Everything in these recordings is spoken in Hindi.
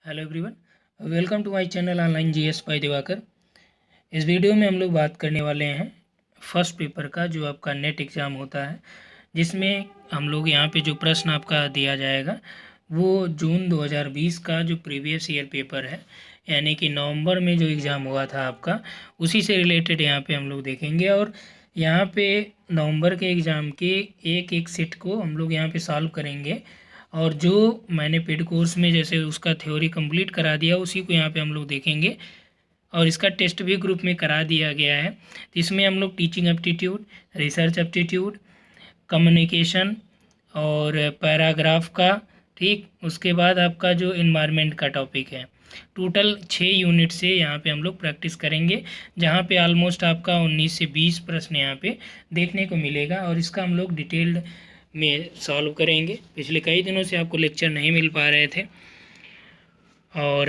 Hello everyone, welcome to my channel online GS by Diwakar. इस वीडियो में हम लोग बात करने वाले हैं फर्स्ट पेपर का, जो आपका नेट एग्ज़ाम होता है, जिसमें हम लोग यहाँ पे जो प्रश्न आपका दिया जाएगा वो जून 2020 का जो प्रीवियस ईयर पेपर है, यानी कि नवंबर में जो एग्ज़ाम हुआ था आपका, उसी से रिलेटेड यहाँ पे हम लोग देखेंगे। और यहाँ पे नवंबर के एग्ज़ाम के एक एक सेट को हम लोग यहाँ पे सॉल्व करेंगे, और जो मैंने पेड कोर्स में जैसे उसका थ्योरी कंप्लीट करा दिया उसी को यहाँ पे हम लोग देखेंगे। और इसका टेस्ट भी ग्रुप में करा दिया गया है, तो इसमें हम लोग teaching aptitude, research aptitude, communication और पैराग्राफ का, ठीक, उसके बाद आपका जो इन्वायरमेंट का टॉपिक है, टोटल 6 यूनिट से यहाँ पे हम लोग प्रैक्टिस करेंगे, जहाँ पे ऑलमोस्ट आपका 19 से 20 प्रश्न यहाँ पे देखने को मिलेगा। और इसका हम लोग डिटेल्ड में सॉल्व करेंगे। पिछले कई दिनों से आपको लेक्चर नहीं मिल पा रहे थे और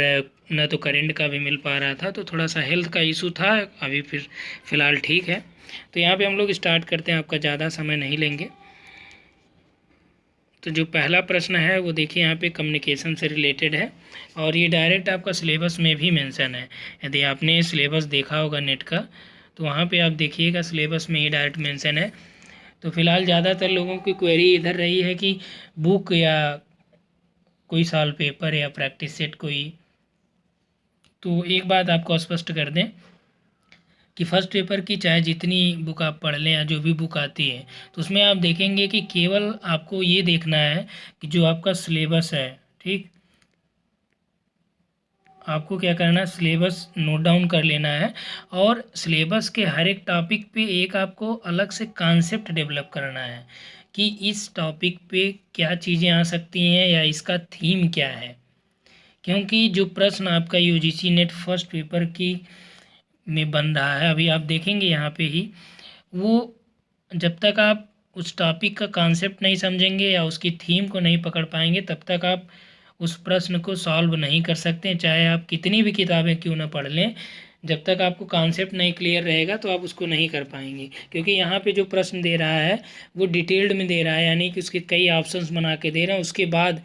न तो करेंट का भी मिल पा रहा था, तो थोड़ा सा हेल्थ का इशू था। अभी फिर फ़िलहाल ठीक है। तो यहाँ पे हम लोग स्टार्ट करते हैं, आपका ज़्यादा समय नहीं लेंगे। तो जो पहला प्रश्न है वो देखिए यहाँ पे कम्युनिकेशन से रिलेटेड है, और ये डायरेक्ट आपका सिलेबस में भी मेंशन है। यदि आपने सिलेबस देखा होगा नेट का, तो वहाँ पे आप देखिएगा सिलेबस में ही डायरेक्ट मेंशन है। तो फिलहाल ज़्यादातर लोगों की क्वेरी इधर रही है कि बुक या कोई सॉल्व पेपर या प्रैक्टिस सेट कोई। तो एक बात आपको स्पष्ट कर दें कि फर्स्ट पेपर की चाहे जितनी बुक आप पढ़ लें या जो भी बुक आती है, तो उसमें आप देखेंगे कि केवल आपको ये देखना है कि जो आपका सिलेबस है, ठीक, आपको क्या करना है, सिलेबस नोट डाउन कर लेना है, और सिलेबस के हर एक टॉपिक पे एक आपको अलग से कॉन्सेप्ट डेवलप करना है कि इस टॉपिक पे क्या चीज़ें आ सकती हैं या इसका थीम क्या है। क्योंकि जो प्रश्न आपका यूजीसी नेट फर्स्ट पेपर की में बन रहा है, अभी आप देखेंगे यहाँ पे ही, वो जब तक आप उस टॉपिक का कॉन्सेप्ट नहीं समझेंगे या उसकी थीम को नहीं पकड़ पाएंगे, तब तक आप उस प्रश्न को सॉल्व नहीं कर सकते। चाहे आप कितनी भी किताबें क्यों ना पढ़ लें, जब तक आपको कॉन्सेप्ट नहीं क्लियर रहेगा तो आप उसको नहीं कर पाएंगे। क्योंकि यहाँ पे जो प्रश्न दे रहा है वो डिटेल्ड में दे रहा है, यानी कि उसके कई ऑप्शंस बना के दे रहा है, उसके बाद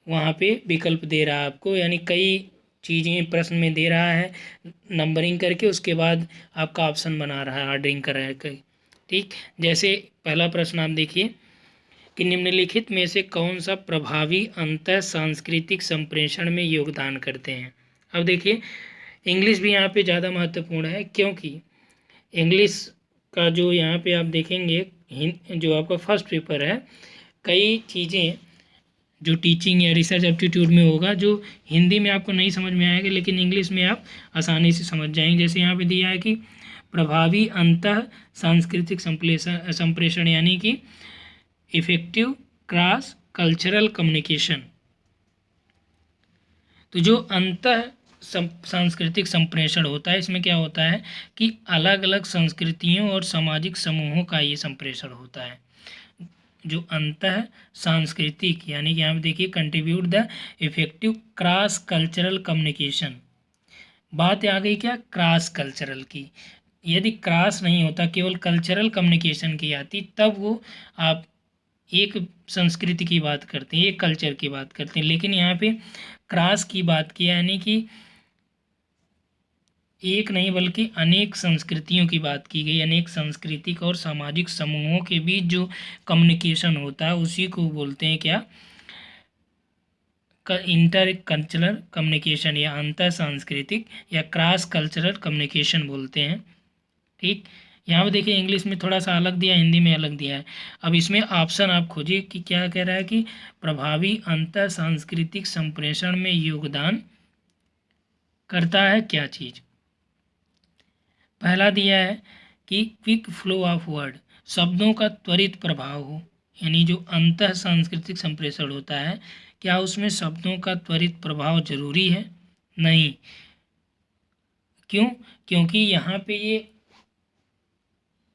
वहाँ पे विकल्प दे रहा है आपको, यानी कई चीज़ें प्रश्न में दे रहा है नंबरिंग करके, उसके बाद आपका ऑप्शन बना रहा है ऑर्डरिंग कर रहा है कई। ठीक, जैसे पहला प्रश्न आप देखिए कि निम्नलिखित में से कौन सा प्रभावी अंतः सांस्कृतिक संप्रेषण में योगदान करते हैं। अब देखिए इंग्लिश भी यहाँ पे ज़्यादा महत्वपूर्ण है, क्योंकि इंग्लिश का जो यहाँ पे आप देखेंगे जो आपका फर्स्ट पेपर है, कई चीज़ें जो टीचिंग या रिसर्च एप्टीट्यूड में होगा जो हिंदी में आपको नहीं समझ में आएगा, लेकिन इंग्लिश में आप आसानी से समझ जाएंगे। जैसे यहाँ पे दिया है कि प्रभावी अंतः सांस्कृतिक संप्रेषण, यानी कि इफेक्टिव क्रॉस कल्चरल कम्युनिकेशन। तो जो अंतः सांस्कृतिक संप्रेषण होता है, इसमें क्या होता है कि अलग अलग संस्कृतियों और सामाजिक समूहों का ये संप्रेषण होता है। जो अंतः सांस्कृतिक, यानी कि यहाँ पे देखिए contribute the effective cross cultural communication. बात आ गई क्या, क्रॉस कल्चरल की। यदि क्रॉस नहीं होता, केवल कल्चरल कम्युनिकेशन की आती, तब वो आप एक संस्कृति की बात करते हैं, एक कल्चर की बात करते हैं। लेकिन यहाँ पे क्रॉस की बात की, यानी कि एक नहीं बल्कि अनेक संस्कृतियों की बात की गई। अनेक सांस्कृतिक और सामाजिक समूहों के बीच जो कम्युनिकेशन होता है उसी को बोलते हैं क्या, इंटर कल्चरल कम्युनिकेशन, या अंतर सांस्कृतिक या क्रॉस कल्चरल कम्युनिकेशन बोलते हैं। ठीक, यहाँ पे देखिए इंग्लिश में थोड़ा सा अलग दिया, हिंदी में अलग दिया है। अब इसमें ऑप्शन आप खोजिए कि क्या कह रहा है कि प्रभावी अंतर सांस्कृतिक संप्रेषण में योगदान करता है क्या चीज़। पहला दिया है कि क्विक फ्लो ऑफ वर्ड, शब्दों का त्वरित प्रभाव हो, यानी जो अंतः सांस्कृतिक संप्रेषण होता है, क्या उसमें शब्दों का त्वरित प्रभाव जरूरी है? नहीं। क्यों? क्योंकि यहाँ पे ये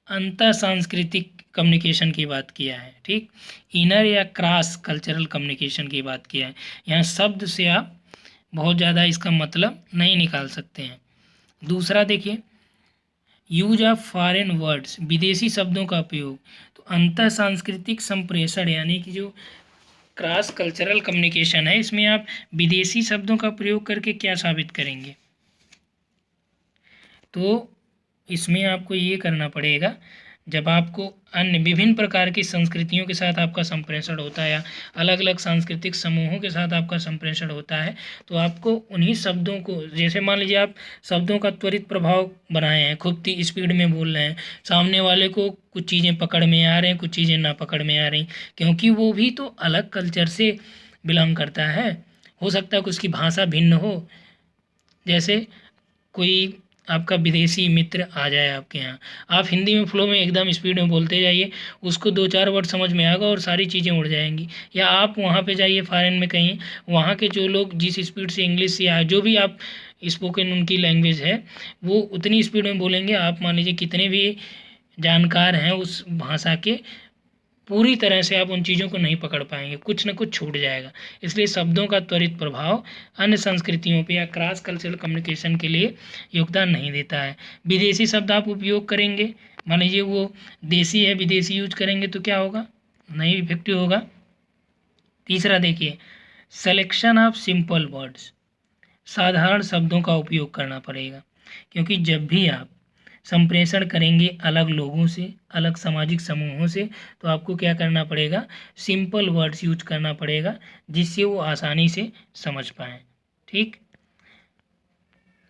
अंतर सांस्कृतिक कम्युनिकेशन की बात किया है। ठीक, इनर या क्रॉस कल्चरल कम्युनिकेशन की बात किया है। यहाँ शब्द से आप बहुत ज़्यादा इसका मतलब नहीं निकाल सकते हैं। दूसरा देखिए, यूज ऑफ फॉरेन वर्ड्स, विदेशी शब्दों का उपयोग। तो अंतर सांस्कृतिक संप्रेषण, यानी कि जो क्रॉस कल्चरल कम्युनिकेशन है, इसमें आप विदेशी शब्दों का प्रयोग करके क्या साबित करेंगे? तो इसमें आपको ये करना पड़ेगा, जब आपको अन्य विभिन्न प्रकार की संस्कृतियों के साथ आपका संप्रेषण होता है या अलग अलग सांस्कृतिक समूहों के साथ आपका संप्रेषण होता है, तो आपको उन्हीं शब्दों को, जैसे मान लीजिए आप शब्दों का त्वरित प्रभाव बनाए हैं, खूब स्पीड में बोल रहे हैं, सामने वाले को कुछ चीज़ें पकड़ में आ रहे हैं, कुछ चीज़ें ना पकड़ में आ रही, क्योंकि वो भी तो अलग कल्चर से बिलोंग करता है। हो सकता है कि उसकी भाषा भिन्न हो। जैसे कोई आपका विदेशी मित्र आ जाए आपके यहाँ, आप हिंदी में फ्लो में एकदम स्पीड में बोलते जाइए, उसको 2-4 वर्ड समझ में आएगा और सारी चीज़ें उड़ जाएंगी। या आप वहाँ पे जाइए फॉरेन में कहीं, वहाँ के जो लोग जिस स्पीड से इंग्लिश से जो भी आप स्पोकन उनकी लैंग्वेज है, वो उतनी स्पीड में बोलेंगे, आप मान लीजिए कितने भी जानकार हैं उस भाषा के, पूरी तरह से आप उन चीज़ों को नहीं पकड़ पाएंगे, कुछ न कुछ छूट जाएगा। इसलिए शब्दों का त्वरित प्रभाव अन्य संस्कृतियों पे या क्रॉस कल्चरल कम्युनिकेशन के लिए योगदान नहीं देता है। विदेशी शब्द आप उपयोग करेंगे, मान लीजिए वो देसी है, विदेशी यूज करेंगे तो क्या होगा? नहीं इफेक्टिव होगा। तीसरा देखिए, सिलेक्शन ऑफ सिंपल वर्ड्स, साधारण शब्दों का उपयोग करना पड़ेगा, क्योंकि जब भी आप संप्रेषण करेंगे अलग लोगों से, अलग सामाजिक समूहों से, तो आपको क्या करना पड़ेगा? सिंपल वर्ड्स यूज करना पड़ेगा, जिससे वो आसानी से समझ पाएँ। ठीक,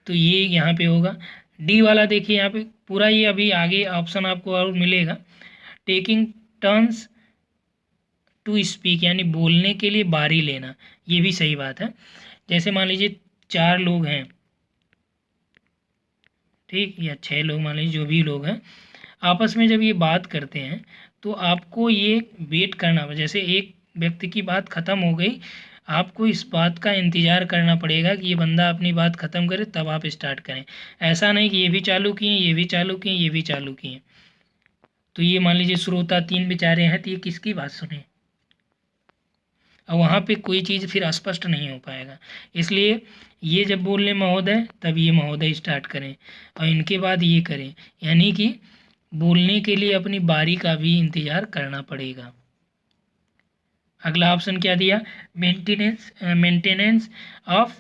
तो ये यहाँ पे होगा। डी वाला देखिए, यहाँ पे पूरा ये अभी आगे ऑप्शन आपको और मिलेगा। टेकिंग टर्न्स टू स्पीक, यानी बोलने के लिए बारी लेना, ये भी सही बात है। जैसे मान लीजिए 4 लोग हैं, ठीक, या 6 लोग, मान लीजिए जो भी लोग हैं, आपस में जब ये बात करते हैं तो आपको ये वेट करना, जैसे एक व्यक्ति की बात ख़त्म हो गई, आपको इस बात का इंतज़ार करना पड़ेगा कि ये बंदा अपनी बात ख़त्म करे तब आप स्टार्ट करें। ऐसा नहीं कि ये भी चालू किए, ये भी चालू किए, ये भी चालू किए। तो ये मान लीजिए श्रोता 3 बेचारे हैं, तो ये किसकी बात सुने? और वहाँ पे कोई चीज़ फिर स्पष्ट नहीं हो पाएगा। इसलिए ये जब बोल लें महोदय, तब ये महोदय स्टार्ट करें और इनके बाद ये करें, यानी कि बोलने के लिए अपनी बारी का भी इंतज़ार करना पड़ेगा। अगला ऑप्शन क्या दिया? Maintenance of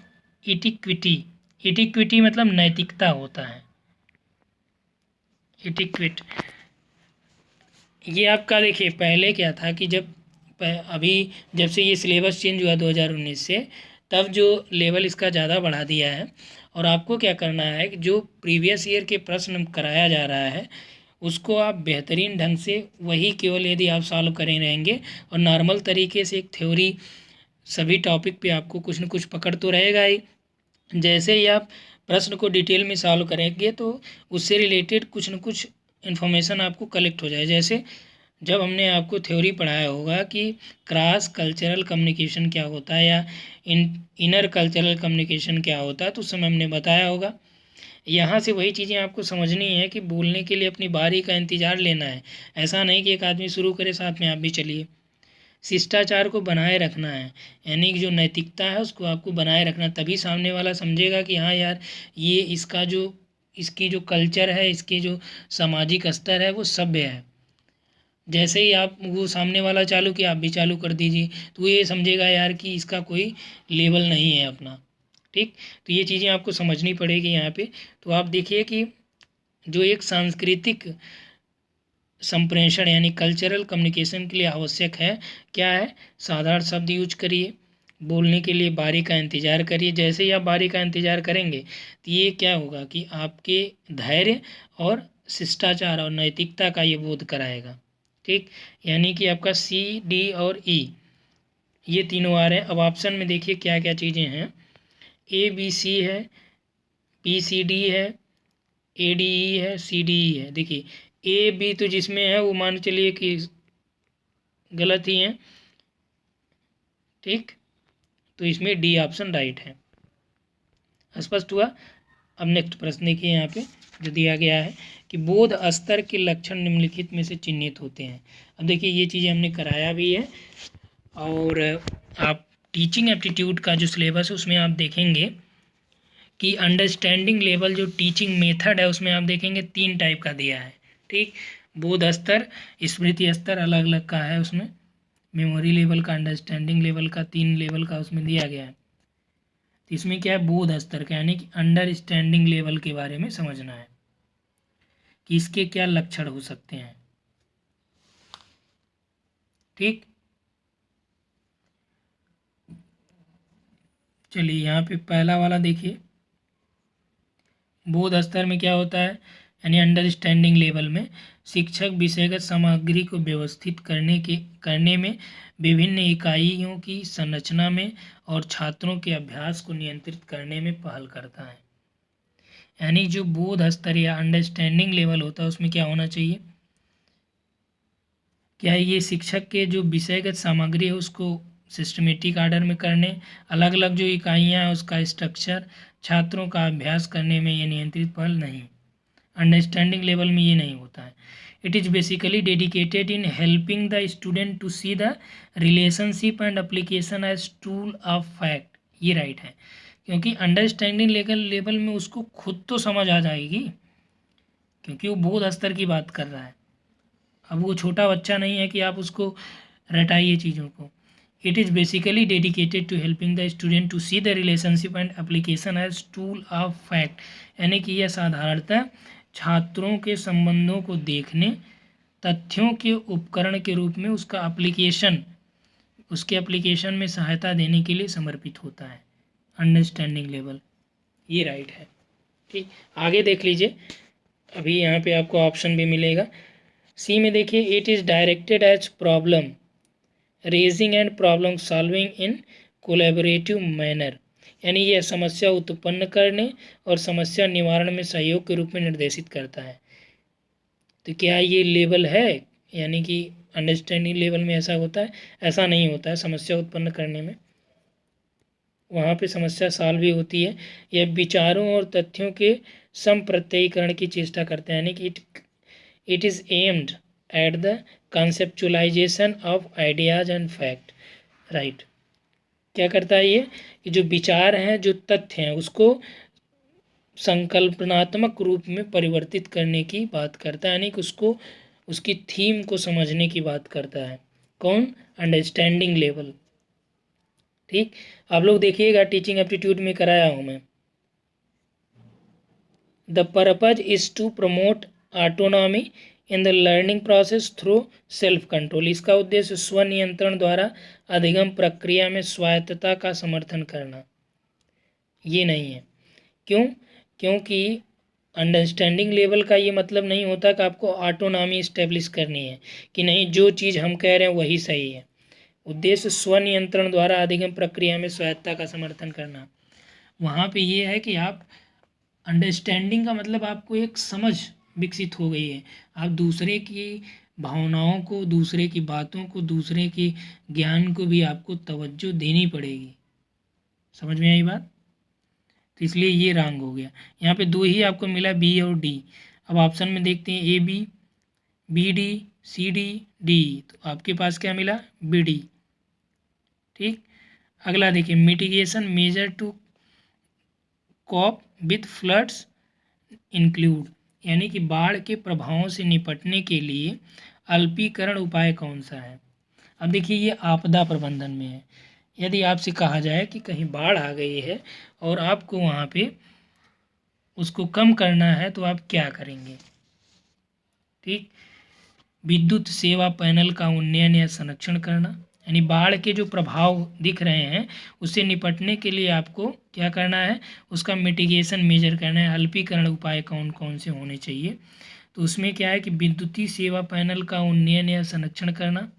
इटिक्विटी। इटिक्विटी मतलब नैतिकता होता है। इटिक्विट, ये आपका देखिए पहले क्या था कि अभी जब से ये सिलेबस चेंज हुआ 2019 से, तब जो लेवल इसका ज़्यादा बढ़ा दिया है, और आपको क्या करना है कि जो प्रीवियस ईयर के प्रश्न कराया जा रहा है उसको आप बेहतरीन ढंग से, वही केवल यदि आप सॉल्व करें रहेंगे और नॉर्मल तरीके से एक थ्योरी, सभी टॉपिक पे आपको कुछ न कुछ पकड़ तो रहेगा ही। जैसे ही आप प्रश्न को डिटेल में सॉल्व करेंगे तो उससे रिलेटेड कुछ न कुछ इन्फॉर्मेशन आपको कलेक्ट हो जाए। जैसे जब हमने आपको थ्योरी पढ़ाया होगा कि क्रॉस कल्चरल कम्युनिकेशन क्या होता है या इनर कल्चरल कम्युनिकेशन क्या होता है, तो उस समय हमने बताया होगा। यहाँ से वही चीज़ें आपको समझनी है कि बोलने के लिए अपनी बारी का इंतज़ार लेना है। ऐसा नहीं कि एक आदमी शुरू करे साथ में आप भी चलिए। शिष्टाचार को बनाए रखना है, यानी कि जो नैतिकता है उसको आपको बनाए रखना, तभी सामने वाला समझेगा कि हाँ यार, ये इसकी जो कल्चर है, इसके जो सामाजिक स्तर है वो सभ्य है। जैसे ही आप वो सामने वाला चालू किया, आप भी चालू कर दीजिए, तो ये समझेगा यार कि इसका कोई लेवल नहीं है अपना। ठीक, तो ये चीज़ें आपको समझनी पड़ेगी यहाँ पे। तो आप देखिए कि जो एक सांस्कृतिक संप्रेषण यानी कल्चरल कम्युनिकेशन के लिए आवश्यक है, क्या है? साधारण शब्द यूज करिए, बोलने के लिए बारी का इंतज़ार करिए। जैसे ही आप बारी का इंतज़ार करेंगे तो ये क्या होगा कि आपके धैर्य और शिष्टाचार और नैतिकता का ये बोध कराएगा। ठीक, यानी कि आपका सी, डी और ई, ये तीनों आ रहे हैं। अब ऑप्शन में देखिए क्या क्या चीज़ें हैं। ए बी सी है, बी सी डी है, ए डी ई है, सी डी ई है। देखिए ए बी तो जिसमें है वो मान चलिए कि गलत ही है, ठीक, तो इसमें डी ऑप्शन राइट है। स्पष्ट हुआ? अब नेक्स्ट प्रश्न देखिए यहाँ पे जो दिया गया है कि बोध स्तर के लक्षण निम्नलिखित में से चिन्हित होते हैं। अब देखिए ये चीज़ें हमने कराया भी है, और आप टीचिंग एप्टीट्यूड का जो सिलेबस है उसमें आप देखेंगे कि अंडरस्टैंडिंग लेवल जो टीचिंग मेथड है उसमें आप देखेंगे 3 टाइप का दिया है। ठीक, बोध स्तर, स्मृति स्तर अलग अलग का है उसमें, मेमोरी लेवल का, अंडरस्टैंडिंग लेवल का, 3 लेवल का उसमें दिया गया है। तो इसमें क्या है, बोध स्तर का, यानी कि अंडरस्टैंडिंग लेवल के बारे में समझना है कि इसके क्या लक्षण हो सकते हैं। ठीक, चलिए यहाँ पे पहला वाला देखिए, बोध स्तर में क्या होता है, यानी अंडरस्टैंडिंग लेवल में शिक्षक विषयगत सामग्री को व्यवस्थित करने में, विभिन्न इकाइयों की संरचना में और छात्रों के अभ्यास को नियंत्रित करने में पहल करता है। यानी जो बोध स्तर या अंडरस्टैंडिंग लेवल होता है उसमें क्या होना चाहिए, क्या ये शिक्षक के जो विषयगत सामग्री है उसको सिस्टमेटिक आर्डर में करने, अलग अलग जो इकाइयाँ हैं उसका स्ट्रक्चर, छात्रों का अभ्यास करने में ये नियंत्रित पहल नहीं। अंडरस्टैंडिंग लेवल में ये नहीं होता है। It is basically dedicated in helping the student to see the relationship and application as tool of fact. ये राइट है, क्योंकि अंडरस्टैंडिंग लेवल में उसको खुद तो समझ आ जाएगी, क्योंकि वो बोध स्तर की बात कर रहा है। अब वो छोटा बच्चा नहीं है कि आप उसको रटाइए चीज़ों को। It is basically dedicated to helping the student to see the relationship and application as tool of fact, यानी कि यह साधारणतः छात्रों के संबंधों को देखने, तथ्यों के उपकरण के रूप में उसके एप्लीकेशन में सहायता देने के लिए समर्पित होता है। अंडरस्टैंडिंग लेवल, ये राइट है। ठीक, आगे देख लीजिए, अभी यहाँ पे आपको ऑप्शन भी मिलेगा। सी में देखिए, it is directed as problem raising and problem solving in collaborative manner, यानी यह समस्या उत्पन्न करने और समस्या निवारण में सहयोग के रूप में निर्देशित करता है। तो क्या ये लेवल है, यानी कि अंडरस्टैंडिंग लेवल में ऐसा होता है? ऐसा नहीं होता है। समस्या उत्पन्न करने में वहाँ पे समस्या सॉल्व भी होती है। यह विचारों और तथ्यों के संप्रत्ययीकरण की चेष्टा करते हैं, यानी कि it is aimed at the conceptualisation of ideas and fact. Right, क्या करता है ये, कि जो विचार हैं, जो तथ्य हैं, उसको संकल्पनात्मक रूप में परिवर्तित करने की बात करता है, यानी कि उसको, उसकी थीम को समझने की बात करता है। कौन? Understanding level. ठीक, आप लोग देखिएगा, टीचिंग एप्टीट्यूड में कराया हूँ मैं। The purpose is to promote autonomy in the learning process through self control. इसका उद्देश्य स्वनियंत्रण द्वारा अधिगम प्रक्रिया में स्वायत्तता का समर्थन करना, ये नहीं है। क्यों? क्योंकि अंडरस्टैंडिंग लेवल का ये मतलब नहीं होता कि आपको ऑटोनॉमी इस्टेब्लिश करनी है, कि नहीं जो चीज़ हम कह रहे हैं वही सही है। उद्देश्य स्वनियंत्रण द्वारा अधिगम प्रक्रिया में स्वायत्तता का समर्थन करना। वहाँ पे ये है कि आप अंडरस्टैंडिंग का मतलब आपको एक समझ विकसित हो गई है। आप दूसरे की भावनाओं को, दूसरे की बातों को, दूसरे के ज्ञान को भी आपको तवज्जो देनी पड़ेगी। समझ में आई बात? तो इसलिए ये रॉन्ग हो गया। यहाँ पे दो ही आपको मिला, बी और डी। अब ऑप्शन में देखते हैं, A B, B D, C D, D. तो आपके पास क्या मिला? B D. ठीक, अगला देखिए, mitigation measure to cope with floods include, यानी कि बाढ़ के प्रभावों से निपटने के लिए अल्पीकरण उपाय कौन सा है? अब देखिए, ये आपदा प्रबंधन में है। यदि आपसे कहा जाए कि कहीं बाढ़ आ गई है और आपको वहाँ पे उसको कम करना है, तो आप क्या करेंगे? ठीक, विद्युत सेवा पैनल का उन्नयन या संरक्षण करना, यानी बाढ़ के जो प्रभाव दिख रहे हैं उससे निपटने के लिए आपको क्या करना है, उसका मिटिगेशन मेजर करना है। अल्पीकरण उपाय कौन कौन से होने चाहिए? तो उसमें क्या है कि विद्युतीय सेवा पैनल का उन्नयन या संरक्षण करना,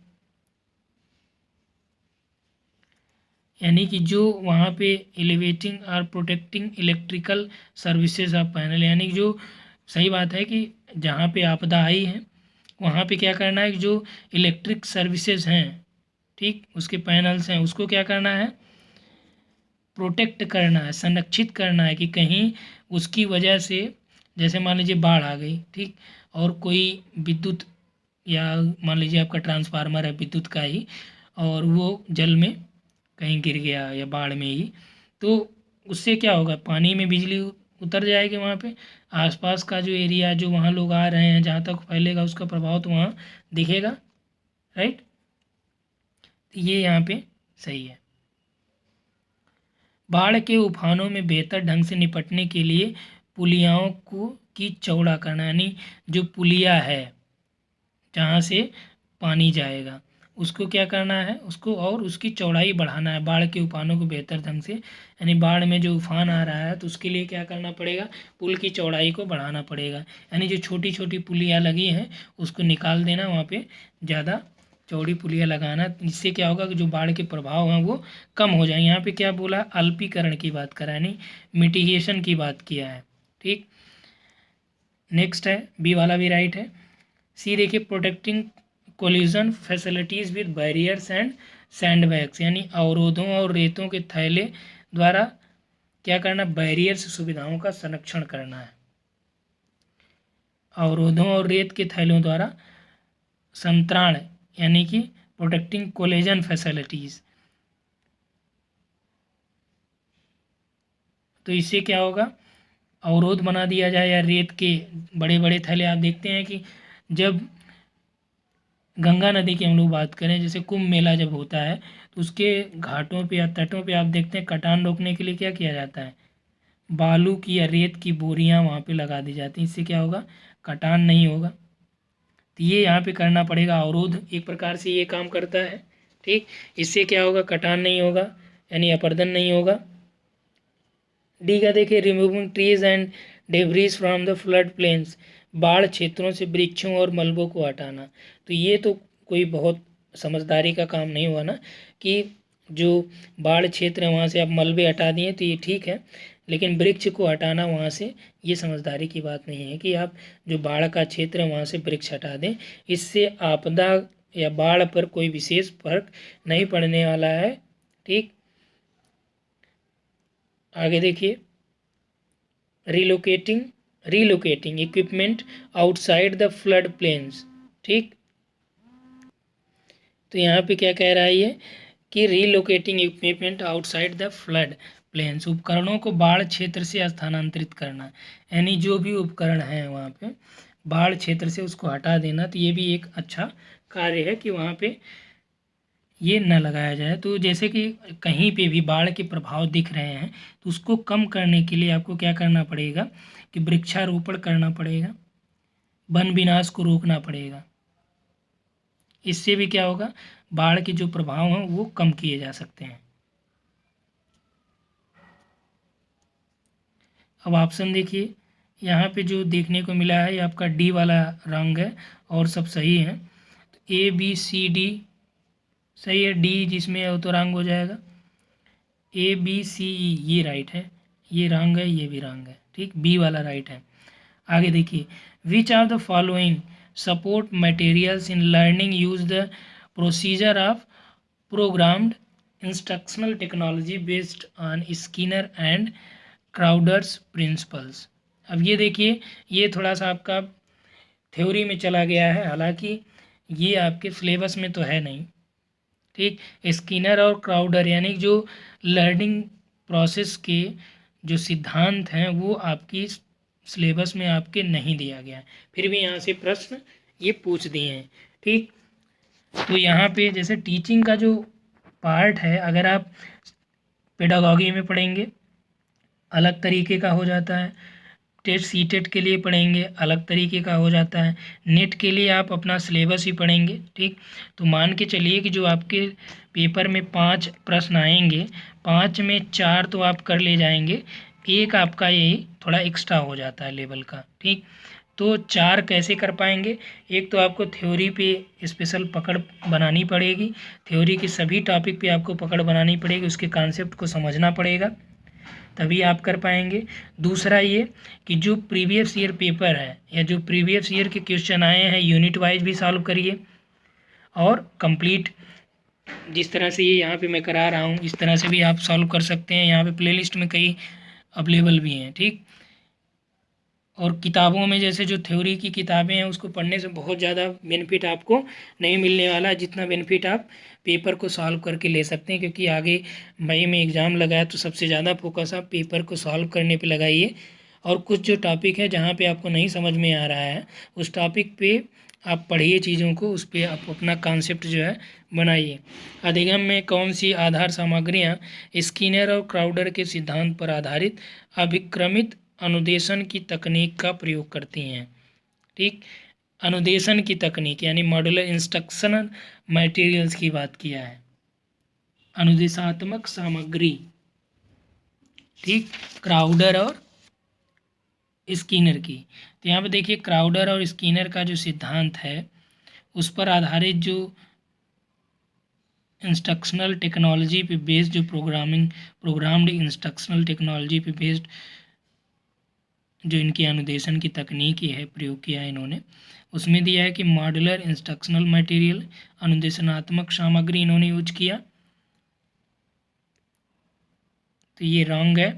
यानी कि जो वहाँ पे एलिवेटिंग और protecting electrical services of panel, यानी जो सही बात है कि जहाँ पे आपदा आई है वहाँ पे क्या करना है कि जो इलेक्ट्रिक सर्विसेज हैं, ठीक, उसके पैनल्स हैं, उसको क्या करना है? प्रोटेक्ट करना है, संरक्षित करना है, कि कहीं उसकी वजह से, जैसे मान लीजिए बाढ़ आ गई, ठीक, और कोई विद्युत, या मान लीजिए आपका ट्रांसफार्मर है विद्युत का ही, और वो जल में कहीं गिर गया या बाढ़ में ही, तो उससे क्या होगा? पानी में बिजली उतर जाएगी वहाँ पे, आसपास का जो एरिया, जो वहाँ लोग आ रहे हैं, जहाँ तक फैलेगा उसका प्रभाव तो वहाँ दिखेगा। राइट, ये यहाँ पे सही है। बाढ़ के उफानों में बेहतर ढंग से निपटने के लिए पुलियाओं को की चौड़ा करना, यानी जो पुलिया है जहाँ से पानी जाएगा उसको क्या करना है, उसको और उसकी चौड़ाई बढ़ाना है। बाढ़ के उफानों को बेहतर ढंग से, यानी बाढ़ में जो उफान आ रहा है तो उसके लिए क्या करना पड़ेगा, पुल की चौड़ाई को बढ़ाना पड़ेगा। यानी जो छोटी छोटी पुलियाँ लगी हैं उसको निकाल देना, वहाँ पे ज़्यादा चौड़ी पुलियाँ लगाना। इससे क्या होगा कि जो बाढ़ के प्रभाव हैं वो कम हो जाएंगे। यहाँ पे क्या बोला, अल्पीकरण की बात करा, यानी मिटिगेशन की बात किया है। ठीक, नेक्स्ट है बी वाला भी राइट है। सी देखिए, protecting collision facilities with barriers and sandbags, यानी अवरोधों और रेतों के थैले द्वारा क्या करना, बैरियर्स सुविधाओं का संरक्षण करना है। अवरोधों और रेत के थैलों द्वारा संतरण, यानी कि प्रोटेक्टिंग कोलिजन फैसिलिटीज़। तो इससे क्या होगा, अवरोध बना दिया जाए या रेत के बड़े बड़े थैले। आप देखते हैं कि जब गंगा नदी की हम लोग बात करें, जैसे कुंभ मेला जब होता है तो उसके घाटों पे या तटों पे आप देखते हैं कटान रोकने के लिए क्या किया जाता है, बालू की या रेत की बोरियां वहाँ पे लगा दी जाती हैं। इससे क्या होगा, कटान नहीं होगा। तो ये यहाँ पे करना पड़ेगा, अवरोध एक प्रकार से ये काम करता है। ठीक, इससे क्या होगा, कटान नहीं होगा, यानी अपरदन नहीं होगा। डी का देखिए, removing trees and debris from the flood plains, बाढ़ क्षेत्रों से वृक्षों और मलबों को हटाना। तो ये तो कोई बहुत समझदारी का काम नहीं हुआ ना, कि जो बाढ़ क्षेत्र है वहाँ से आप मलबे हटा दिए तो ये ठीक है, लेकिन वृक्ष को हटाना वहाँ से, ये समझदारी की बात नहीं है कि आप जो बाढ़ का क्षेत्र है वहाँ से वृक्ष हटा दें। इससे आपदा या बाढ़ पर कोई विशेष फर्क नहीं पड़ने वाला है। ठीक, आगे देखिए, relocating equipment outside the flood plains. ठीक, तो यहाँ पे क्या कह रहा है ये, कि relocating equipment outside the flood plains, उपकरणों को बाढ़ क्षेत्र से स्थानांतरित करना, यानी जो भी उपकरण हैं वहाँ पे बाढ़ क्षेत्र से उसको हटा देना। तो ये भी एक अच्छा कार्य है कि वहाँ पे ये न लगाया जाए। तो जैसे कि कहीं पे भी बाढ़ के प्रभाव दिख रहे हैं तो उसको कम करने के लिए आपको क्या करना पड़ेगा, कि वृक्षारोपण करना पड़ेगा, वन विनाश को रोकना पड़ेगा। इससे भी क्या होगा, बाढ़ के जो प्रभाव हैं वो कम किए जा सकते हैं। अब ऑप्शन देखिए, यहाँ पे जो देखने को मिला है ये आपका डी वाला रंग है और सब सही है। तो ए बी सी डी सही है, डी जिसमें है वो तो रंग हो जाएगा। ए बी सी ई ये राइट है, ये रंग है, ये भी रंग है। ठीक, बी वाला राइट है। आगे देखिए, which are the following support materials in learning use the procedure of programmed instructional technology based on Skinner and Crowder's principles. अब ये देखिए, ये थोड़ा सा आपका थ्योरी में चला गया है, हालांकि ये आपके सिलेबस में तो है नहीं। ठीक, स्किनर और क्राउडर यानी जो लर्निंग प्रोसेस के जो सिद्धांत हैं वो आपकी सिलेबस में आपके नहीं दिया गया है, फिर भी यहाँ से प्रश्न ये पूछ दिए हैं। ठीक, तो यहाँ पे जैसे टीचिंग का जो पार्ट है, अगर आप पेडागॉगी में पढ़ेंगे अलग तरीके का हो जाता है, टेट सी टेट के लिए पढ़ेंगे अलग तरीके का हो जाता है, नेट के लिए आप अपना सिलेबस ही पढ़ेंगे। ठीक, तो मान के चलिए कि जो आपके पेपर में 5 प्रश्न आएंगे, 5 में 4 तो आप कर ले जाएंगे, एक आपका यही थोड़ा एक्स्ट्रा हो जाता है लेवल का। ठीक, तो 4 कैसे कर पाएंगे, एक तो आपको थ्योरी पे स्पेशल पकड़ बनानी पड़ेगी, थ्योरी के सभी टॉपिक पे आपको पकड़ बनानी पड़ेगी, उसके कॉन्सेप्ट को समझना पड़ेगा, तभी आप कर पाएंगे। दूसरा ये कि जो प्रीवियस ईयर पेपर है या जो प्रीवियस ईयर के क्वेश्चन आए हैं यूनिट वाइज भी सॉल्व करिए, और कंप्लीट जिस तरह से ये यहाँ पे मैं करा रहा हूँ इस तरह से भी आप सॉल्व कर सकते हैं। यहाँ पे प्लेलिस्ट में कई अवेलेबल भी हैं। ठीक, और किताबों में जैसे जो थ्योरी की किताबें हैं उसको पढ़ने से बहुत ज़्यादा बेनिफिट आपको नहीं मिलने वाला है, जितना बेनिफिट आप पेपर को सॉल्व करके ले सकते हैं, क्योंकि आगे मई में एग्ज़ाम लगा है तो सबसे ज़्यादा फोकस आप पेपर को सॉल्व करने पे लगाइए। और कुछ जो टॉपिक है जहाँ पे आपको नहीं समझ में आ रहा है उस टॉपिक पे आप पढ़िए चीज़ों को, उस पर आप अपना कॉन्सेप्ट जो है बनाइए। अधिगम में कौन सी आधार सामग्रियाँ स्किनर और क्राउडर के सिद्धांत पर आधारित अभिक्रमित अनुदेशन की तकनीक का प्रयोग करती हैं? ठीक, अनुदेशन की तकनीक यानी मॉड्यूलर इंस्ट्रक्शनल मटेरियल्स की बात किया है, अनुदेशात्मक सामग्री। ठीक, क्राउडर और स्किनर की। तो यहाँ पे देखिए क्राउडर और स्किनर का जो सिद्धांत है उस पर आधारित जो इंस्ट्रक्शनल टेक्नोलॉजी पे बेस्ड जो प्रोग्राम्ड इंस्ट्रक्शनल टेक्नोलॉजी पे बेस्ड जो इनकी अनुदेशन की तकनीकी है प्रयोग किया है इन्होंने, उसमें दिया है कि मॉड्यूलर इंस्ट्रक्शनल मटेरियल अनुदेशनात्मक सामग्री इन्होंने यूज किया। तो ये रॉन्ग है।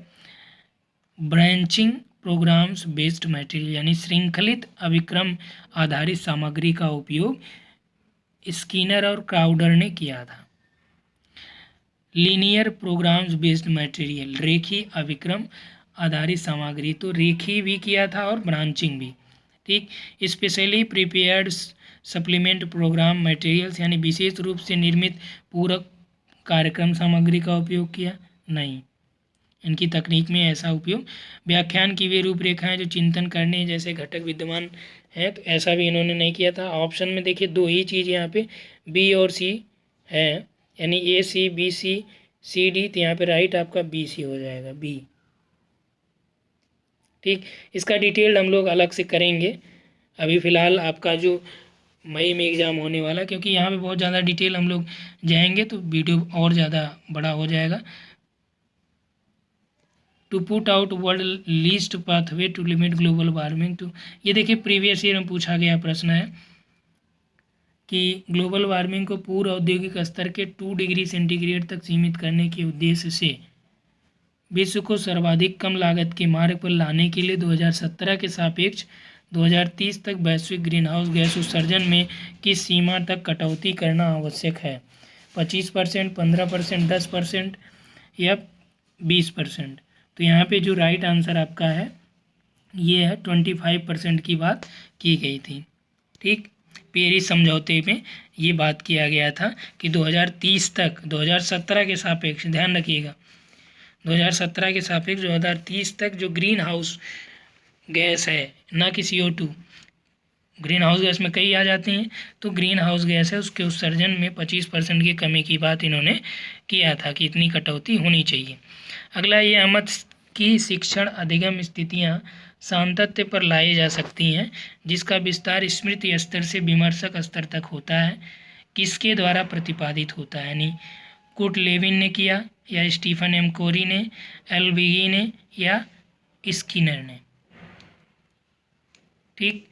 ब्रांचिंग प्रोग्राम्स बेस्ड मटेरियल यानी श्रृंखलित अभिक्रम आधारित सामग्री का उपयोग स्किनर और क्राउडर ने किया था। लीनियर प्रोग्राम्स बेस्ड मटेरियल रेखीय अभिक्रम आधारित सामग्री, तो रेखीय भी किया था और ब्रांचिंग भी। ठीक, specially prepared supplement program materials यानी विशेष रूप से निर्मित पूरक कार्यक्रम सामग्री का उपयोग किया नहीं, इनकी तकनीक में ऐसा उपयोग। व्याख्यान की वे रूपरेखाएं जो चिंतन करने जैसे घटक विद्यमान है, तो ऐसा भी इन्होंने नहीं किया था। ऑप्शन में देखिए दो ही चीज़ यहाँ पे बी और सी है, यानी ए C B C C D, तो यहाँ पे राइट आपका बी सी हो जाएगा, बी। ठीक, इसका डिटेल हम लोग अलग से करेंगे। अभी फ़िलहाल आपका जो मई में एग्ज़ाम होने वाला, क्योंकि यहाँ पे बहुत ज़्यादा डिटेल हम लोग जाएंगे तो वीडियो और ज़्यादा बड़ा हो जाएगा। To put out world least pathway to limit global warming to, ये देखिए प्रीवियस ईयर में पूछा गया प्रश्न है कि ग्लोबल वार्मिंग को पूर्व औद्योगिक स्तर के 2 डिग्री सेंटीग्रेड तक सीमित करने के उद्देश्य से विश्व को सर्वाधिक कम लागत के मार्ग पर लाने के लिए 2017 के सापेक्ष 2030 तक वैश्विक ग्रीनहाउस गैस उत्सर्जन में किस सीमा तक कटौती करना आवश्यक है? 25%, 15%, 10% या 20%? तो यहाँ पे जो राइट आंसर आपका है ये है 25% की बात की गई थी। ठीक, पेरिस समझौते में ये बात किया गया था कि 2030 तक 2017 के सापेक्ष, ध्यान रखिएगा 2017 के सापेक्ष 2030 तक जो ग्रीन हाउस गैस है, ना कि CO2, ग्रीन हाउस गैस में कई आ जाती हैं, तो ग्रीन हाउस गैस है उसके उत्सर्जन में 25% की कमी की बात इन्होंने किया था कि इतनी कटौती होनी चाहिए। अगला, ये अहमद की शिक्षण अधिगम स्थितियाँ सातत्य पर लाई जा सकती हैं जिसका विस्तार स्मृति स्तर से विमर्शक स्तर तक होता है, किसके द्वारा प्रतिपादित होता है? यानी कुर्ट लेविन ने किया या स्टीफन एम कोरी ने, एल बिगी ने या स्किनर ने? ठीक,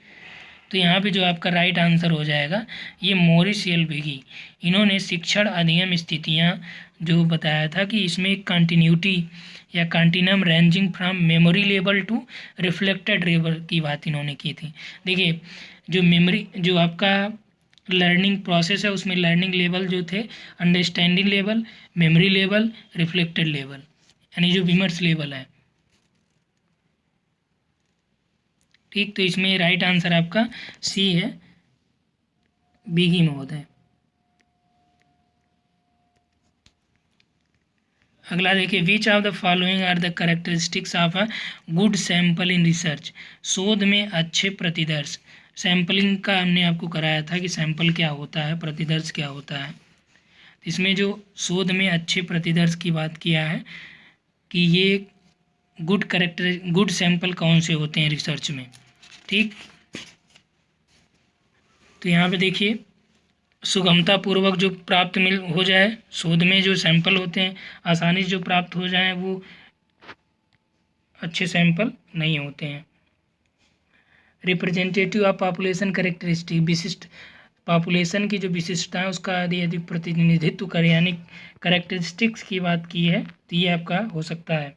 तो यहाँ पे जो आपका राइट आंसर हो जाएगा ये मॉरिस एल बिगी, इन्होंने शिक्षण अधिगम स्थितियाँ जो बताया था कि इसमें एक कंटिन्यूटी या continuum ranging from memory level to reflected level की बात इन्होंने की थी। देखिए जो मेमोरी जो आपका लर्निंग प्रोसेस है उसमें लर्निंग लेवल जो थे understanding level, memory level, reflected level, यानी जो विमर्श लेवल है। ठीक, तो इसमें राइट आंसर आपका सी है, बिगी महोदय। अगला देखिए, which of the following are the characteristics of a good sample in research? शोध में अच्छे प्रतिदर्श। सैंपलिंग का हमने आपको कराया था कि सैंपल क्या होता है, प्रतिदर्श क्या होता है। इसमें जो शोध में अच्छे प्रतिदर्श की बात किया है कि ये गुड सैंपल कौन से होते हैं रिसर्च में। ठीक, तो यहाँ पे देखिए सुगमता पूर्वक जो प्राप्त हो जाए, शोध में जो सैंपल होते हैं आसानी से जो प्राप्त हो जाए वो अच्छे सैंपल नहीं होते हैं। रिप्रेजेंटेटिव ऑफ पॉपुलेशन कैरेक्टरिस्टिक, विशिष्ट पॉपुलेशन की जो विशिष्टता है उसका यदि प्रतिनिधित्व करें यानी कैरेक्टरिस्टिक्स की बात की है तो ये आपका हो सकता है।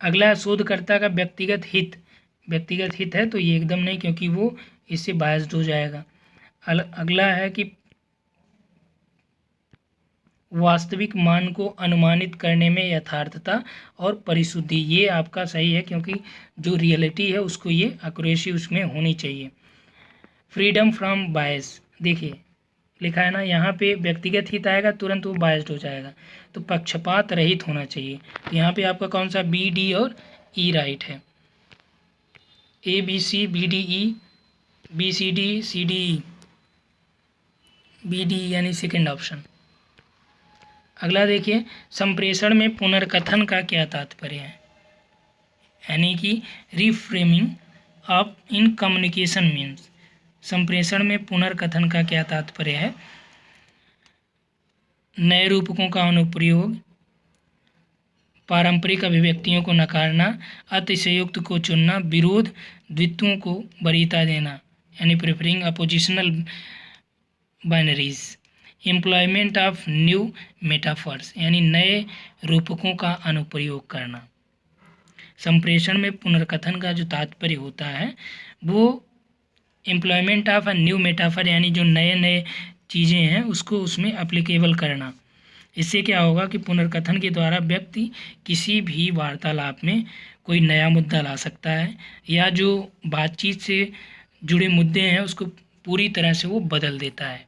अगला, शोधकर्ता का व्यक्तिगत हित है तो ये एकदम नहीं, क्योंकि वो इससे बायस्ड हो जाएगा। अगला है कि वास्तविक मान को अनुमानित करने में यथार्थता और परिशुद्धि, ये आपका सही है क्योंकि जो रियलिटी है उसको ये एक्यूरेसी उसमें होनी चाहिए। फ्रीडम फ्रॉम बायस, देखिए लिखा है ना, यहाँ पे व्यक्तिगत हित आएगा तुरंत वो बायस्ड हो जाएगा, तो पक्षपात रहित होना चाहिए। तो यहाँ पे आपका कौन सा बी, डी और ई राइट है, A B C B D E, B C D C D E, B D यानी सेकेंड ऑप्शन। अगला देखिए, संप्रेषण में पुनर्कथन का क्या तात्पर्य है, यानी कि reframing of in communication means. संप्रेषण में पुनर्कथन का क्या तात्पर्य है, नए रूपकों का अनुप्रयोग, पारंपरिक अभिव्यक्तियों को नकारना, अतिशयोक्त को चुनना, विरोध द्वित्वों को वरीयता देना यानी preferring oppositional binaries, employment of new metaphors यानी नए रूपकों का अनुप्रयोग करना। संप्रेषण में पुनर्कथन का जो तात्पर्य होता है वो employment of a new metaphor यानी जो नए नए चीज़ें हैं उसको उसमें अप्लीकेबल करना। इससे क्या होगा कि पुनर्कथन के द्वारा व्यक्ति किसी भी वार्तालाप में कोई नया मुद्दा ला सकता है या जो बातचीत से जुड़े मुद्दे हैं उसको पूरी तरह से वो बदल देता है।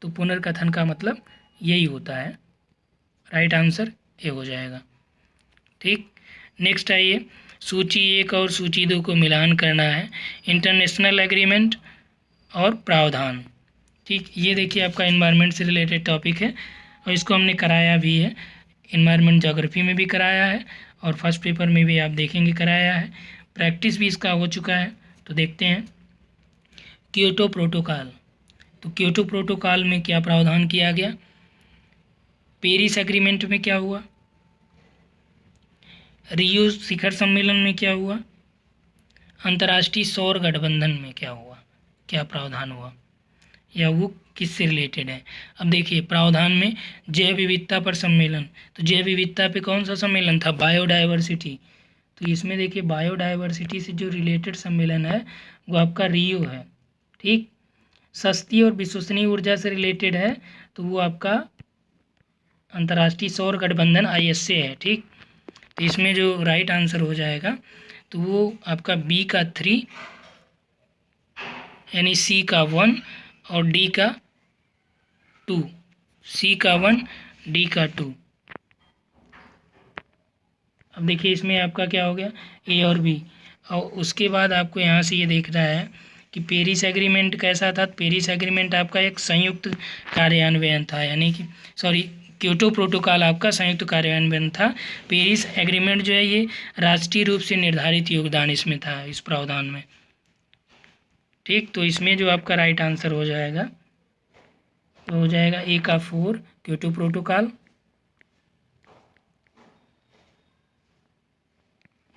तो पुनर्कथन का मतलब यही होता है, राइट आंसर ये हो जाएगा। ठीक, नेक्स्ट आइए, सूची 1 और सूची 2 को मिलान करना है, इंटरनेशनल एग्रीमेंट और प्रावधान। ठीक, ये देखिए आपका एनवायरनमेंट से रिलेटेड टॉपिक है और इसको हमने कराया भी है, एनवायरनमेंट ज्योग्राफी में भी कराया है और फर्स्ट पेपर में भी आप देखेंगे कराया है, प्रैक्टिस भी इसका हो चुका है। तो देखते हैं, क्योटो प्रोटोकॉल। तो क्योटो प्रोटोकॉल में क्या प्रावधान किया गया, पेरिस एग्रीमेंट में क्या हुआ, रियो शिखर सम्मेलन में क्या हुआ, अंतर्राष्ट्रीय सौर गठबंधन में क्या हुआ, क्या प्रावधान हुआ या वो किससे रिलेटेड है। अब देखिए प्रावधान में जैव विविधता पर सम्मेलन, तो जैव विविधता पे कौन सा सम्मेलन था, बायोडाइवर्सिटी। तो इसमें देखिए बायोडाइवर्सिटी से जो रिलेटेड सम्मेलन है वो आपका रियो है। ठीक, सस्ती और विश्वसनीय ऊर्जा से रिलेटेड है तो वो आपका अंतर्राष्ट्रीय सौर गठबंधन ISA है। ठीक, तो इसमें जो राइट आंसर हो जाएगा तो वो आपका बी का 3 यानी सी का 1 और डी का 2, सी का 1 डी का 2। अब देखिए इसमें आपका क्या हो गया, ए और बी, और उसके बाद आपको यहाँ से ये देखना है कि पेरिस एग्रीमेंट कैसा था। पेरिस एग्रीमेंट आपका एक संयुक्त कार्यान्वयन था, यानी कि सॉरी क्योटो प्रोटोकॉल आपका संयुक्त कार्यान्वयन था। पेरिस एग्रीमेंट जो है ये राष्ट्रीय रूप से निर्धारित योगदान इसमें था, इस प्रावधान में। ठीक, तो इसमें जो आपका राइट आंसर हो जाएगा तो हो जाएगा ए का 4 क्योटो प्रोटोकॉल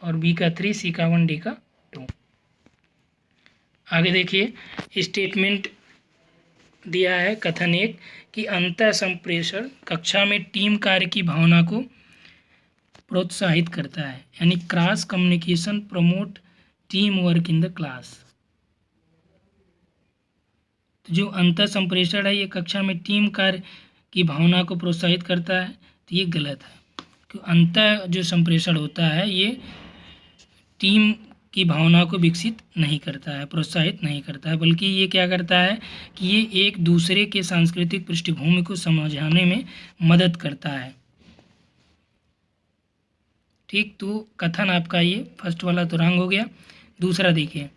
और बी का 3, सी का 1, डी का 2। आगे देखिए स्टेटमेंट दिया है कथन 1 कि अंतः संप्रेषण कक्षा में टीम कार्य की भावना को प्रोत्साहित करता है, यानी cross communication promote team work in the class. तो जो अंतः संप्रेषण है ये कक्षा में टीम कार्य की भावना को प्रोत्साहित करता है, तो ये गलत है। क्योंकि अंतः जो संप्रेषण होता है ये टीम की भावना को विकसित नहीं करता है, प्रोत्साहित नहीं करता है, बल्कि ये क्या करता है कि ये एक दूसरे के सांस्कृतिक पृष्ठभूमि को समझाने में मदद करता है। ठीक, तो कथन आपका ये फर्स्ट वाला तो रंग हो गया। दूसरा देखिए,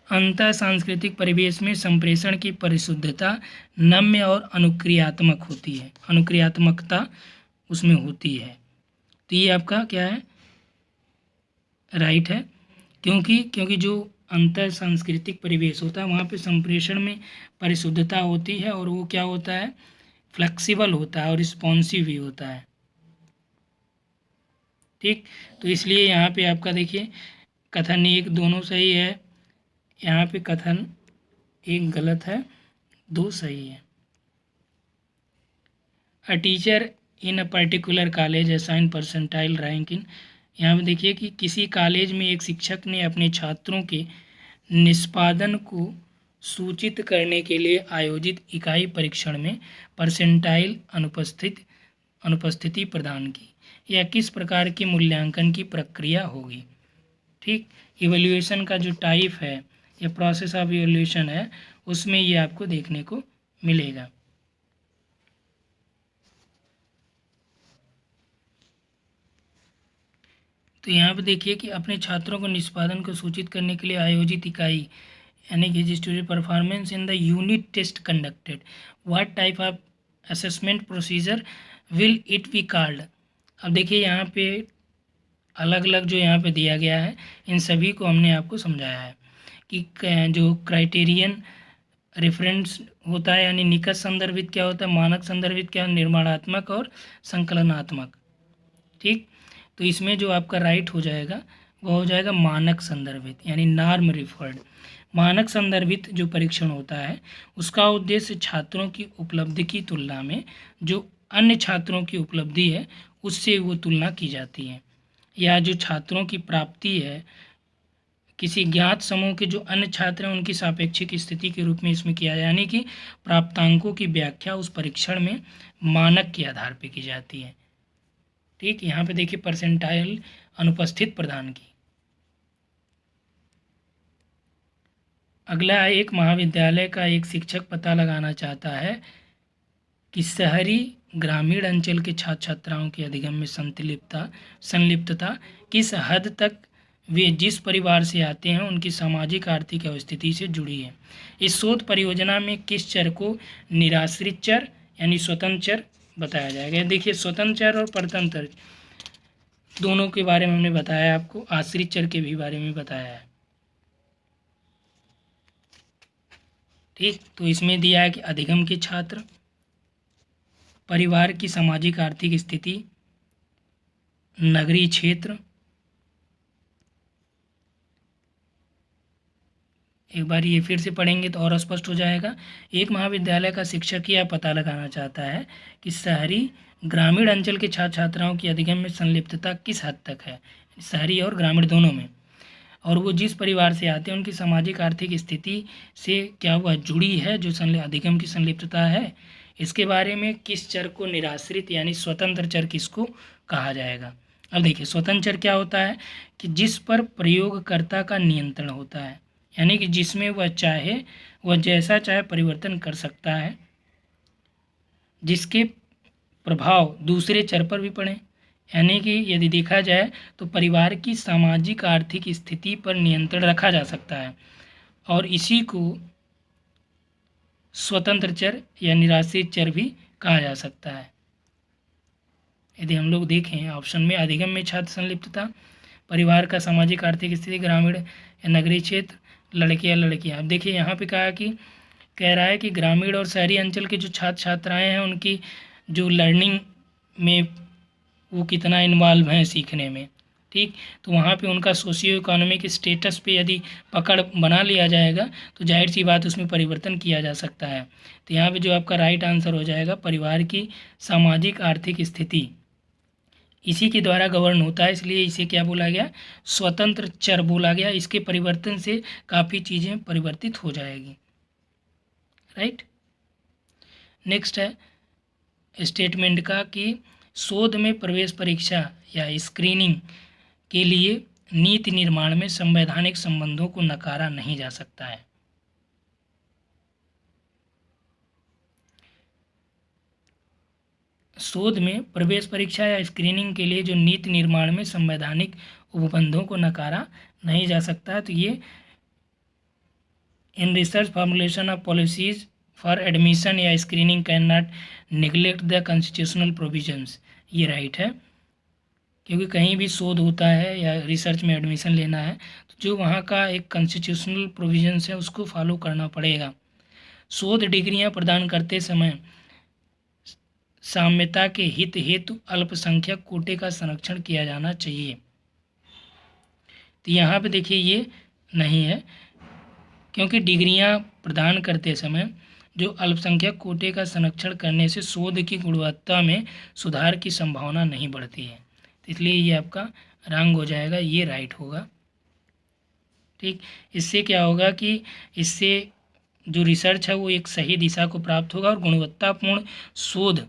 अंतः सांस्कृतिक परिवेश में संप्रेषण की परिशुद्धता नम्य और अनुक्रियात्मक होती है, अनुक्रियात्मकता उसमें होती है। तो ये आपका क्या है, राइट है। क्योंकि जो अंतर सांस्कृतिक परिवेश होता है वहाँ पे संप्रेषण में परिशुद्धता होती है और वो क्या होता है, फ्लेक्सिबल होता है और रिस्पॉन्सिव भी होता है। ठीक, तो इसलिए यहाँ पे आपका देखिए कथन 1 दोनों सही है, यहाँ पे कथन 1 गलत है, 2 सही है। A teacher in a particular college assign percentile rank in, यहाँ पे देखिए कि किसी कॉलेज में एक शिक्षक ने अपने छात्रों के निष्पादन को सूचित करने के लिए आयोजित इकाई परीक्षण में परसेंटाइल अनुपस्थिति प्रदान की। यह किस प्रकार की मूल्यांकन की प्रक्रिया होगी। ठीक, इवैल्यूएशन का जो टाइप है ये प्रोसेस ऑफ इवोल्यूशन है, उसमें ये आपको देखने को मिलेगा। तो यहाँ पे देखिए कि अपने छात्रों को निष्पादन को सूचित करने के लिए आयोजित इकाई यानी कि student performance in the unit test conducted, what type of assessment procedure will it be called. अब देखिए यहाँ पे अलग अलग जो यहाँ पे दिया गया है, इन सभी को हमने आपको समझाया है कि जो क्राइटेरियन रेफरेंस होता है यानी निकट संदर्भित क्या होता है, मानक संदर्भित क्या, निर्माणात्मक और संकलनात्मक। ठीक, तो इसमें जो आपका राइट हो जाएगा वो हो जाएगा मानक संदर्भित यानी नॉर्म रिफर्ड। मानक संदर्भित जो परीक्षण होता है उसका उद्देश्य छात्रों की उपलब्धि की तुलना में जो अन्य छात्रों की उपलब्धि है उससे वो तुलना की जाती है, या जो छात्रों की प्राप्ति है किसी ज्ञात समूह के जो अन्य छात्र हैं उनकी सापेक्षिक स्थिति के रूप में इसमें किया जाए, यानी कि प्राप्तांकों की व्याख्या उस परीक्षण में मानक के आधार पर की जाती है। ठीक, यहाँ पे देखिए परसेंटाइल अनुपस्थित प्रदान की। अगला, एक महाविद्यालय का एक शिक्षक पता लगाना चाहता है कि शहरी ग्रामीण अंचल के छात्र छात्राओं के अधिगम में संलिप्तता किस हद तक वे जिस परिवार से आते हैं उनकी सामाजिक आर्थिक स्थिति से जुड़ी है। इस शोध परियोजना में किस चर को निराश्रित चर यानी स्वतंत्र चर बताया जाएगा। देखिए स्वतंत्र चर और परतंत्र दोनों के बारे में हमने बताया, आपको आश्रित चर के भी बारे में बताया है। ठीक, तो इसमें दिया है कि अधिगम के छात्र, परिवार की सामाजिक आर्थिक स्थिति, नगरीय क्षेत्र। एक बार ये फिर से पढ़ेंगे तो और स्पष्ट हो जाएगा। एक महाविद्यालय का शिक्षक यह पता लगाना चाहता है कि शहरी ग्रामीण अंचल के छात्र छात्राओं की अधिगम में संलिप्तता किस हद तक है, शहरी और ग्रामीण दोनों में, और वो जिस परिवार से आते हैं उनकी सामाजिक आर्थिक स्थिति से क्या हुआ जुड़ी है जो अधिगम की संलिप्तता है। इसके बारे में किस चर को निराश्रित यानी स्वतंत्र चर किसको कहा जाएगा। अब देखिए स्वतंत्र चर क्या होता है कि जिस पर प्रयोगकर्ता का नियंत्रण होता है, यानी कि जिसमें वह जैसा चाहे परिवर्तन कर सकता है, जिसके प्रभाव दूसरे चर पर भी पड़े, यानी कि यदि देखा जाए तो परिवार की सामाजिक आर्थिक स्थिति पर नियंत्रण रखा जा सकता है और इसी को स्वतंत्र चर या निराश्रित चर भी कहा जा सकता है। यदि हम लोग देखें ऑप्शन में अधिगम में छात्र संलिप्तता, परिवार का सामाजिक आर्थिक स्थिति, ग्रामीण या नगरीय क्षेत्र, लड़के या लड़कियां। अब देखिए यहाँ पे कह रहा है कि ग्रामीण और शहरी अंचल के जो छात्र छात्राएँ हैं उनकी जो लर्निंग में वो कितना इन्वॉल्व हैं सीखने में। ठीक, तो वहाँ पे उनका सोशियो इकोनॉमिक स्टेटस पे यदि पकड़ बना लिया जाएगा तो जाहिर सी बात उसमें परिवर्तन किया जा सकता है। तो यहाँ पे जो आपका राइट आंसर हो जाएगा परिवार की सामाजिक आर्थिक स्थिति इसी के द्वारा गवर्न होता है, इसलिए इसे क्या बोला गया, स्वतंत्र चर बोला गया। इसके परिवर्तन से काफ़ी चीज़ें परिवर्तित हो जाएगी। राइट, नेक्स्ट है स्टेटमेंट का कि शोध में प्रवेश परीक्षा या स्क्रीनिंग के लिए नीति निर्माण में संवैधानिक संबंधों को नकारा नहीं जा सकता है। शोध में प्रवेश परीक्षा या स्क्रीनिंग के लिए जो नीति निर्माण में संवैधानिक उपबंधों को नकारा नहीं जा सकता, तो ये in research formulation of policies for admission या screening can not neglect the constitutional provisions, ये राइट है। क्योंकि कहीं भी शोध होता है या रिसर्च में एडमिशन लेना है तो जो वहाँ का एक कॉन्स्टिट्यूशनल प्रोविजंस है उसको फॉलो करना पड़ेगा। शोध डिग्रियाँ प्रदान करते समय साम्यता के हित हेतु अल्पसंख्यक कोटे का संरक्षण किया जाना चाहिए। तो यहाँ पे देखिए ये नहीं है, क्योंकि डिग्रियाँ प्रदान करते समय जो अल्पसंख्यक कोटे का संरक्षण करने से शोध की गुणवत्ता में सुधार की संभावना नहीं बढ़ती है, तो इसलिए ये आपका रॉन्ग हो जाएगा, ये राइट होगा। ठीक, इससे क्या होगा कि इससे जो रिसर्च है वो एक सही दिशा को प्राप्त होगा और गुणवत्तापूर्ण शोध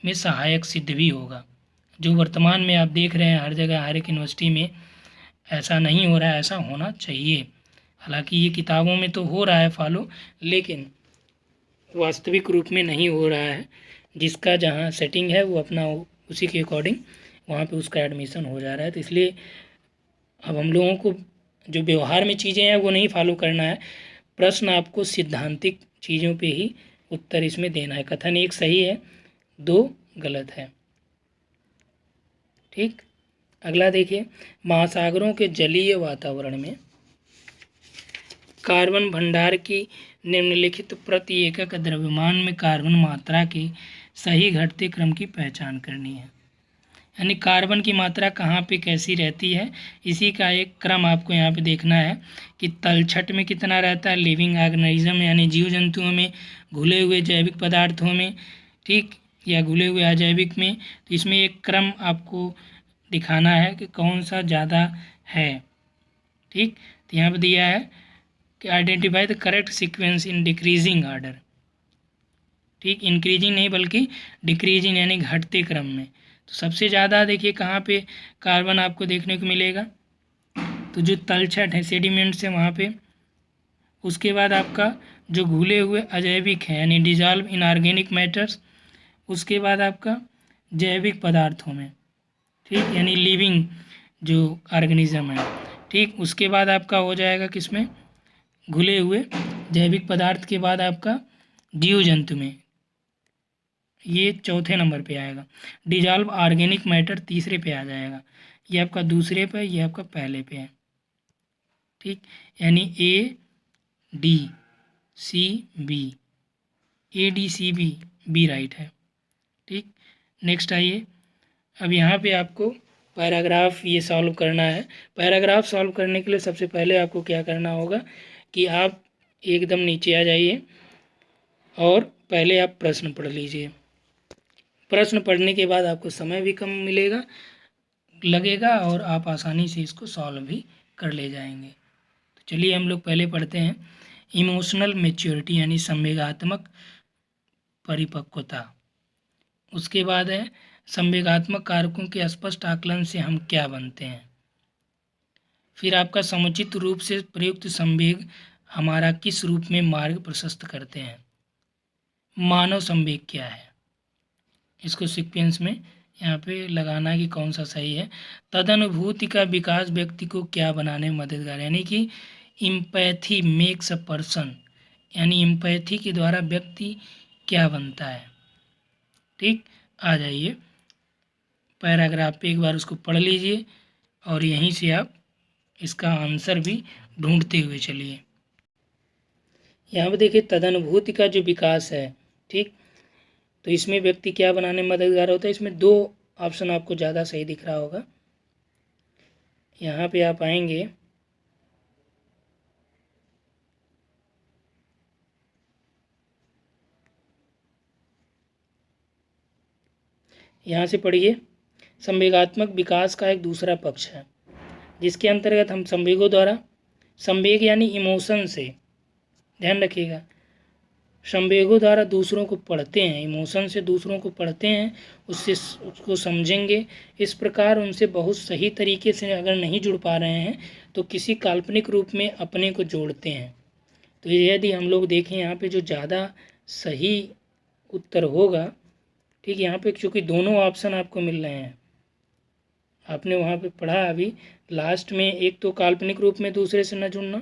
में सहायक सिद्ध भी होगा। जो वर्तमान में आप देख रहे हैं हर जगह हर एक यूनिवर्सिटी में ऐसा नहीं हो रहा है, ऐसा होना चाहिए। हालांकि ये किताबों में तो हो रहा है फॉलो, लेकिन वास्तविक रूप में नहीं हो रहा है। जिसका जहाँ सेटिंग है वो अपना उसी के अकॉर्डिंग वहाँ पे उसका एडमिशन हो जा रहा है। तो इसलिए अब हम लोगों को जो व्यवहार में चीज़ें हैं वो नहीं फॉलो करना है, प्रश्न आपको सिद्धांतिक चीज़ों पे ही उत्तर इसमें देना है। कथन एक सही है, दो गलत है। ठीक, अगला देखिए, महासागरों के जलीय वातावरण में कार्बन भंडार की निम्नलिखित प्रति एकक द्रव्यमान में कार्बन मात्रा के सही घटते क्रम की पहचान करनी है। यानी कार्बन की मात्रा कहाँ पे कैसी रहती है, इसी का एक क्रम आपको यहाँ पे देखना है कि तलछट में कितना रहता है, लिविंग ऑर्गेनिज्म यानी जीव जंतुओं में, घुले हुए जैविक पदार्थों में, ठीक, या घुले हुए अजैविक में। तो इसमें एक क्रम आपको दिखाना है कि कौन सा ज़्यादा है। ठीक, तो यहाँ पे दिया है कि identify the correct sequence in decreasing order. ठीक, इंक्रीजिंग नहीं बल्कि डिक्रीजिंग यानी घटते क्रम में। तो सबसे ज़्यादा देखिए कहाँ पे कार्बन आपको देखने को मिलेगा, तो जो तलछट है सेडिमेंट्स है वहाँ पे। उसके बाद आपका जो घुले हुए अजैविक है यानी डिजॉल्व इन ऑर्गेनिक मैटर्स। उसके बाद आपका जैविक पदार्थों में, ठीक, यानी लिविंग जो ऑर्गेनिज्म है। ठीक, उसके बाद आपका हो जाएगा किसमें, घुले हुए जैविक पदार्थ के बाद आपका जीव जंतु में, ये चौथे नंबर पे आएगा। डिजॉल्व ऑर्गेनिक मैटर तीसरे पे आ जाएगा। ये आपका दूसरे पे, ये आपका पहले पे है। ठीक, यानी A D C B, A D C B, B right है। ठीक, नेक्स्ट आइए, अब यहाँ पे आपको पैराग्राफ ये सॉल्व करना है। पैराग्राफ सॉल्व करने के लिए सबसे पहले आपको क्या करना होगा कि आप एकदम नीचे आ जाइए और पहले आप प्रश्न पढ़ लीजिए। प्रश्न पढ़ने के बाद आपको समय भी कम लगेगा और आप आसानी से इसको सॉल्व भी कर ले जाएंगे। तो चलिए हम लोग पहले पढ़ते हैं। इमोशनल मैच्योरिटी यानी संवेगात्मक परिपक्वता। उसके बाद है संवेगात्मक कारकों के स्पष्ट आकलन से हम क्या बनते हैं। फिर आपका समुचित रूप से प्रयुक्त संवेग हमारा किस रूप में मार्ग प्रशस्त करते हैं। मानव संवेग क्या है, इसको सीक्वेंस में यहाँ पे लगाना कि कौन सा सही है। तदनुभूति का विकास व्यक्ति को क्या बनाने में मददगार, यानी कि इम्पैथी मेक्स अ पर्सन, यानी इम्पैथी के द्वारा व्यक्ति क्या बनता है। ठीक, आ जाइए पैराग्राफ पे एक बार उसको पढ़ लीजिए और यहीं से आप इसका आंसर भी ढूंढते हुए चलिए। यहाँ पे देखिए तदनुभूति का जो विकास है, ठीक, तो इसमें व्यक्ति क्या बनाने में मददगार होता है। इसमें दो ऑप्शन आपको ज़्यादा सही दिख रहा होगा। यहाँ पे आप आएंगे, यहाँ से पढ़िए, संवेगात्मक विकास का एक दूसरा पक्ष है जिसके अंतर्गत हम संवेगों द्वारा, संवेग यानी इमोशन से, ध्यान रखिएगा, संवेगों द्वारा दूसरों को पढ़ते हैं, इमोशन से दूसरों को पढ़ते हैं, उससे उसको समझेंगे। इस प्रकार उनसे बहुत सही तरीके से अगर नहीं जुड़ पा रहे हैं तो किसी काल्पनिक रूप में अपने को जोड़ते हैं। तो यदि हम लोग देखें यहाँ पे जो ज़्यादा सही उत्तर होगा, ठीक, यहाँ पे चूँकि दोनों ऑप्शन आपको मिल रहे हैं, आपने वहाँ पे पढ़ा अभी लास्ट में, एक तो काल्पनिक रूप में दूसरे से न जुड़ना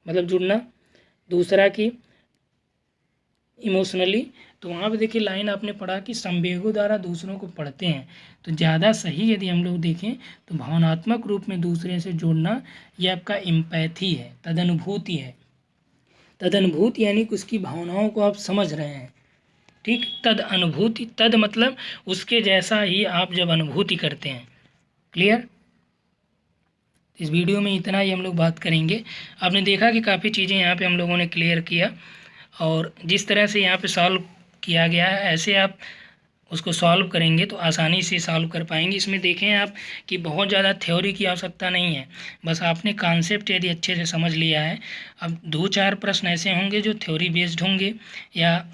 मतलब जुड़ना, दूसरा कि इमोशनली। तो वहाँ पे देखिए लाइन आपने पढ़ा कि संवेगों द्वारा दूसरों को पढ़ते हैं। तो ज़्यादा सही यदि हम लोग देखें तो भावनात्मक रूप में दूसरे से जोड़ना, ये आपका इम्पैथी है, तदनुभूति है। तदनुभूति यानी कि उसकी भावनाओं को आप समझ रहे हैं। ठीक, तद अनुभूति, तद मतलब उसके जैसा ही आप जब अनुभूति करते हैं। क्लियर, इस वीडियो में इतना ही हम लोग बात करेंगे। आपने देखा कि काफ़ी चीज़ें यहाँ पे हम लोगों ने क्लियर किया और जिस तरह से यहाँ पे सॉल्व किया गया है ऐसे आप उसको सॉल्व करेंगे तो आसानी से सॉल्व कर पाएंगे। इसमें देखें आप कि बहुत ज़्यादा थ्योरी की आवश्यकता नहीं है, बस आपने कॉन्सेप्ट यदि अच्छे से समझ लिया है। अब 2-4 प्रश्न ऐसे होंगे जो थ्योरी बेस्ड होंगे, या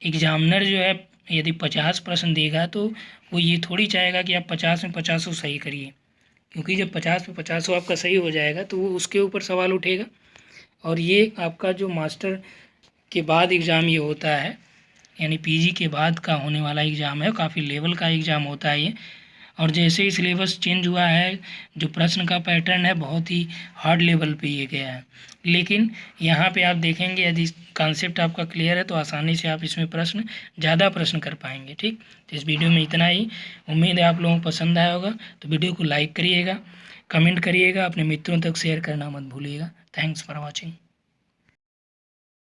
एग्जामिनर जो है यदि 50 प्रश्न देगा तो वो ये थोड़ी चाहेगा कि आप 50 में 50 सही करिए, क्योंकि जब 50 में 50 आपका सही हो जाएगा तो वो उसके ऊपर सवाल उठेगा। और ये आपका जो मास्टर के बाद एग्ज़ाम ये होता है, यानी पीजी के बाद का होने वाला एग्ज़ाम है, काफ़ी लेवल का एग्ज़ाम होता है ये। और जैसे ही सिलेबस चेंज हुआ है, जो प्रश्न का पैटर्न है बहुत ही हार्ड लेवल पे ये गया है, लेकिन यहाँ पे आप देखेंगे यदि कॉन्सेप्ट आपका क्लियर है तो आसानी से आप इसमें ज़्यादा प्रश्न कर पाएंगे। ठीक, तो इस वीडियो में इतना ही। उम्मीद है आप लोगों को पसंद आया होगा। तो वीडियो को लाइक करिएगा, कमेंट करिएगा, अपने मित्रों तक शेयर करना मत भूलिएगा। Thanks for watching.